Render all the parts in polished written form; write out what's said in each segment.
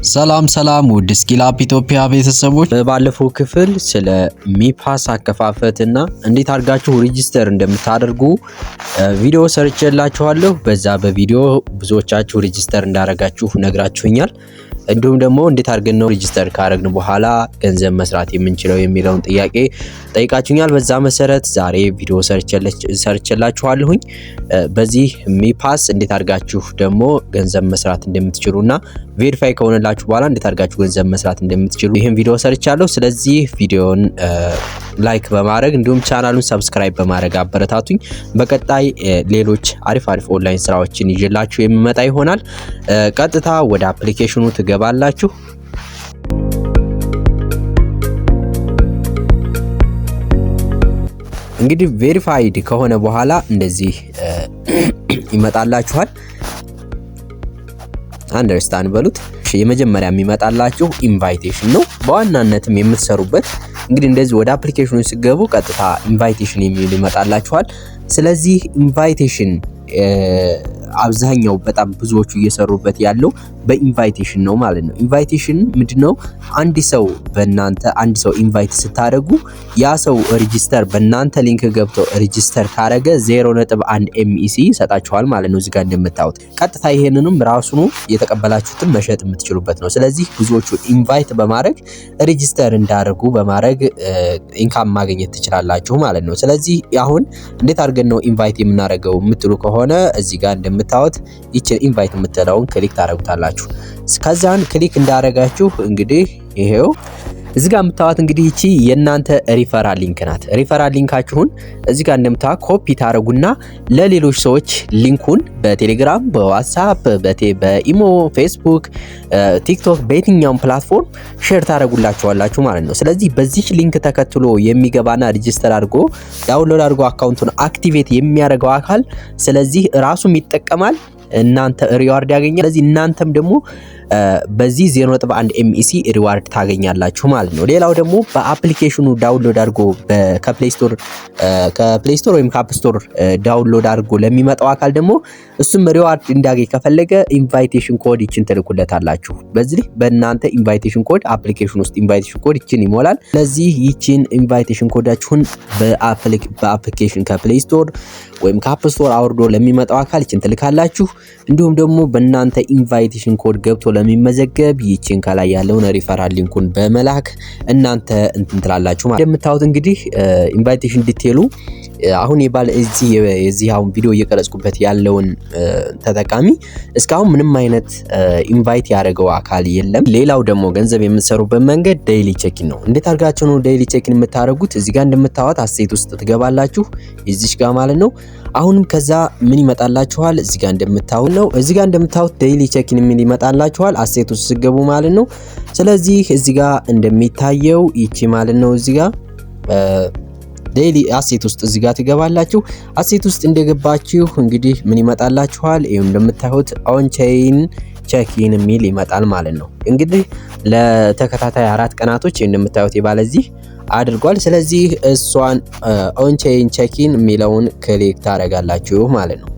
ሰላም ውድ ስኪል አፕ ኢትዮጵያ ቤተሰቦች፣ ባለፈው ክፍል ስለ ሚፓስ አከፋፈትና እንዴት አድርጋችሁ ሬጂስተር እንደምታደርጉ ቪዲዮ ሰርቼላችኋለሁ። በዛ በቪዲዮ ብዙዎቻችሁ ሬጂስተር እንዳደረጋችሁ ነግራችሁኛል። እንዲሁም ደግሞ እንዴት አድርገን ነው ሬጂስተር ካደረግን በኋላ ገንዘብ መስራት የምንችለው የሚለውን ጥያቄ ጠይቃችሁኛል። በዛ መሰረት ዛሬ ቪዲዮ ሰርቼላችኋለሁኝ። በዚህ ሚፓስ እንዴት አድርጋችሁ ደግሞ ገንዘብ መስራት እንደምትችሉና ቬሪፋይ ከሆነላችሁ በኋላ እንዴት አድርጋችሁ ገንዘብ መስራት እንደምትችሉ ይሄን ቪዲዮ ሰርቻለሁ። ስለዚህ ቪዲዮን ላይክ በማድረግ እንዲሁም ቻናሉን ሰብስክራይብ በማድረግ አበረታቱኝ። በቀጣይ ሌሎች አሪፍ ኦንላይን ስራዎችን ይዤላችሁ የሚመጣ ይሆናል። ቀጥታ ወደ አፕሊኬሽኑ ትገባላችሁ። እንግዲህ ቬሪፋይድ ከሆነ በኋላ እንደዚህ ይመጣላችኋል። አንደርስታንድ በሉት። የመጀመሪያ የሚመጣላችሁ ኢንቫይቴሽን ነው። በዋናነትም የምትሰሩበት እንግዲህ እንደዚህ ወደ አፕሊኬሽኑ ሲገቡ ቀጥታ ኢንቫይቴሽን የሚል ይመጣላችኋል። ስለዚህ ኢንቫይቴሽን አብዛኛው በጣም ብዙዎቹ እየሰሩበት ያለው በኢንቫይቴሽን ነው ማለት ነው። ኢንቫይቴሽን ምንድነው? አንድ ሰው ኢንቫይት ስታደርጉ ያ ሰው ሬጂስተር በእናንተ ሊንክ ገብቶ ሬጂስተር ካረገ 0.1 MEC ይሰጣችኋል ማለት ነው። እዚህ ጋር እንደምታዩት ቀጥታ ይሄንንም ራሱኑ የተቀበላችሁትን መሸጥ የምትችሉበት ነው። ስለዚህ ብዙዎቹ ኢንቫይት በማድረግ ሬጂስተር እንዳደርጉ በማድረግ ኢንካም ማግኘት ትችላላችሁ ማለት ነው። ስለዚህ አሁን እንዴት አድርገን ነው ኢንቫይት የምናደርገው የምትሉ ከሆነ እዚህ ጋር እንደምታዩት ይችን ኢንቫይት የምትለውን ክሊክ ታደርጉታላችሁ። ከዛን ክሊክ እንዳደረጋችሁ እንግዲህ ይሄው እዚህ ጋር የምታዩት እንግዲህ እቺ የናንተ ሪፈራል ሊንክ ናት። ሪፈራል ሊንካችሁን እዚህ ጋር እንደምታዩት ኮፒ ታረጉና ለሌሎች ሰዎች ሊንኩን በቴሌግራም፣ በዋትስአፕ፣ በኢሞ፣ ፌስቡክ፣ ቲክቶክ በየትኛውም ፕላትፎርም ሼር ታረጉላችኋላችሁ ማለት ነው። ስለዚህ በዚህ ሊንክ ተከትሎ የሚገባና ሬጂስተር አድርጎ ዳውንሎድ አድርጎ አካውንቱን አክቲቬት የሚያደርገው አካል ስለዚህ ራሱም ይጠቀማል፣ እናንተ ሪዋርድ ያገኛል። ስለዚህ እናንተም ደግሞ በዚህ 0.1 MEC ሪዋርድ ታገኛላችሁ ማለት ነው። ሌላው ደግሞ በአፕሊኬሽኑ ዳውንሎድ አድርጎ ከፕሌይ ስቶር ወይም ከአፕ ስቶር ዳውንሎድ አድርጎ ለሚመጣው አካል ደግሞ እሱም ሪዋርድ እንዲያገኝ ከፈለገ ኢንቫይቴሽን ኮድ ይችን ትልኩለታላችሁ። በዚህ በእናንተ ኢንቫይቴሽን ኮድ አፕሊኬሽን ውስጥ ኢንቫይቴሽን ኮድ ይችን ይሞላል። ስለዚህ ይችን ኢንቫይቴሽን ኮዳችሁን በአፕሊኬሽን ከፕሌይ ስቶር ወይም ከአፕ ስቶር አውርዶ ለሚመጣው አካል ይችን ትልካላችሁ። እንዲሁም ደግሞ በእናንተ ኢንቫይቴሽን ኮድ ገብቶ ለሚመዘገብ ይችን ከላይ ያለውን ሪፈራል ሊንኩን በመላክ እናንተ እንትን ትላላችሁ ማለት ነው። እንደምታዩት እንግዲህ ኢንቫይቴሽን ዲቴሉ አሁን የዚህ አሁን ቪዲዮ እየቀረጽኩበት ያለውን ተጠቃሚ እስካሁን ምንም አይነት ኢንቫይት ያደረገው አካል የለም። ሌላው ደግሞ ገንዘብ የምትሰሩበት መንገድ ዴይሊ ቼኪን ነው። እንዴት አድርጋችሁ ነው ዴይሊ ቼኪን የምታደርጉት? እዚህ ጋር እንደምታዩት አሴት ውስጥ ትገባላችሁ፣ እዚሽ ጋር ማለት ነው። አሁንም ከዛ ምን ይመጣላችኋል? እዚህ ጋር እንደምታዩት ነው። እዚህ ጋር እንደምታዩት ዴይሊ ቼኪን ምን ይመጣላችኋል? አሴት ውስጥ ሲገቡ ማለት ነው። ስለዚህ እዚህ ጋር እንደሚታየው ይቺ ማለት ነው እዚህ ጋር ዴይሊ አሴት ውስጥ እዚህ ጋር ትገባላችሁ። አሴት ውስጥ እንደገባችሁ እንግዲህ ምን ይመጣላችኋል? ይሄም እንደምታዩት ኦን ቼይን ቼኪን የሚል ይመጣል ማለት ነው። እንግዲህ ለተከታታይ 4 ቀናቶች እንደምታዩት የባለዚህ አድርጓል። ስለዚህ እሷን ኦን ቼይን ቼኪን የሚለውን ክሊክ ታደርጋላችሁ ማለት ነው።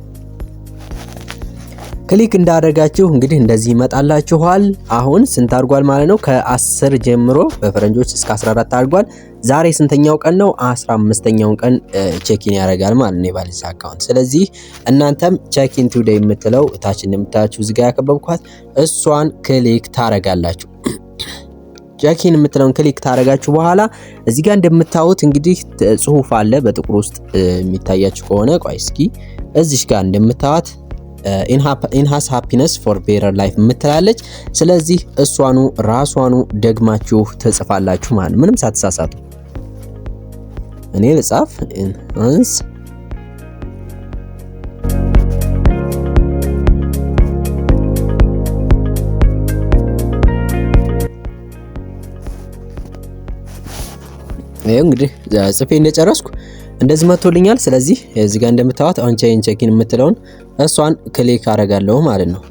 ክሊክ እንዳደረጋችሁ እንግዲህ እንደዚህ ይመጣላችኋል። አሁን ስንት አድርጓል ማለት ነው? ከ10 ጀምሮ በፈረንጆች እስከ 14 አድርጓል። ዛሬ ስንተኛው ቀን ነው? 15ኛውን ቀን ቼኪን ያደርጋል ማለት ነው የባለዚህ አካውንት። ስለዚህ እናንተም ቼኪን ቱዴይ የምትለው ታች እንደምታያችሁ እዚህ ጋር ያከበብኳት እሷን ክሊክ ታደርጋላችሁ። ቼኪን የምትለውን ክሊክ ታደርጋችሁ በኋላ እዚህ ጋር እንደምታዩት እንግዲህ ጽሁፍ አለ በጥቁር ውስጥ የሚታያችሁ ከሆነ ቆይ እስኪ እዚህ ጋር እንደምታዩት ኢንሃንስ ሃፒነስ ፎር ቤተር ላይፍ የምትላለች። ስለዚህ እሷኑ ራሷኑ ደግማችሁ ትጽፋላችሁ ማለት ምንም ሳትሳሳቱ። እኔ ልጻፍ ኢንሃንስ እንግዲህ ጽፌ እንደጨረስኩ እንደዚህ መጥቶልኛል። ስለዚህ እዚህ ጋር እንደምታዩት ኦን ቼይን ቼኪን የምትለውን እሷን ክሊክ አደርጋለሁ ማለት ነው።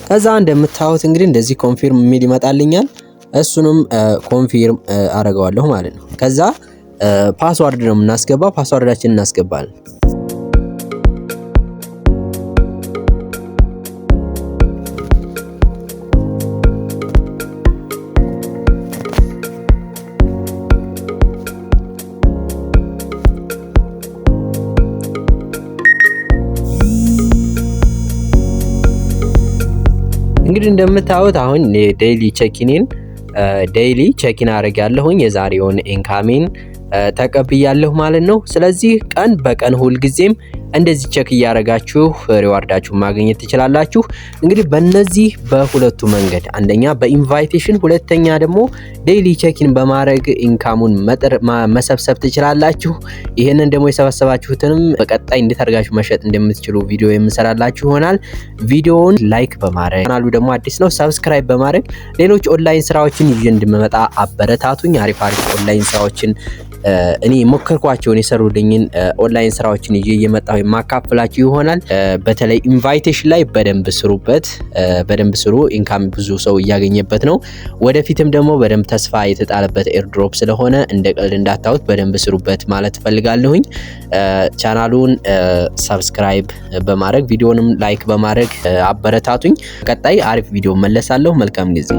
ከዛ እንደምታዩት እንግዲህ እንደዚህ ኮንፊርም የሚል ይመጣልኛል። እሱንም ኮንፊርም አደርገዋለሁ ማለት ነው። ከዛ ፓስዋርድ ነው የምናስገባው። ፓስዋርዳችንን እናስገባለን። እንግዲህ እንደምታዩት አሁን ዴይሊ ቼኪን አደርጋለሁኝ የዛሬውን ኢንካሜን ተቀብያለሁ ማለት ነው። ስለዚህ ቀን በቀን ሁልጊዜም እንደዚህ ቼክ እያደረጋችሁ ሪዋርዳችሁ ማግኘት ትችላላችሁ። እንግዲህ በእነዚህ በሁለቱ መንገድ አንደኛ በኢንቫይቴሽን፣ ሁለተኛ ደግሞ ዴይሊ ቼኪን በማድረግ ኢንካሙን መሰብሰብ ትችላላችሁ። ይሄንን ደግሞ የሰበሰባችሁትንም በቀጣይ እንዴት አድርጋችሁ መሸጥ እንደምትችሉ ቪዲዮ የምሰራላችሁ ይሆናል። ቪዲዮውን ላይክ በማድረግ ቻናሉ ደግሞ አዲስ ነው ሰብስክራይብ በማድረግ ሌሎች ኦንላይን ስራዎችን ይዤ እንድመጣ አበረታቱኝ። አሪፍ ኦንላይን ስራዎችን እኔ ሞከርኳቸውን የሰሩልኝን ኦንላይን ስራዎችን ይዤ እየመጣሁ የማካፍላችሁ ይሆናል። በተለይ ኢንቫይቴሽን ላይ በደንብ ስሩበት፣ በደንብ ስሩ። ኢንካም ብዙ ሰው እያገኘበት ነው። ወደፊትም ደግሞ በደንብ ተስፋ የተጣለበት ኤርድሮፕ ስለሆነ እንደ ቀልድ እንዳታዩት፣ በደንብ ስሩበት ማለት ፈልጋለሁኝ። ቻናሉን ሰብስክራይብ በማድረግ ቪዲዮንም ላይክ በማድረግ አበረታቱኝ። ቀጣይ አሪፍ ቪዲዮ መለሳለሁ። መልካም ጊዜ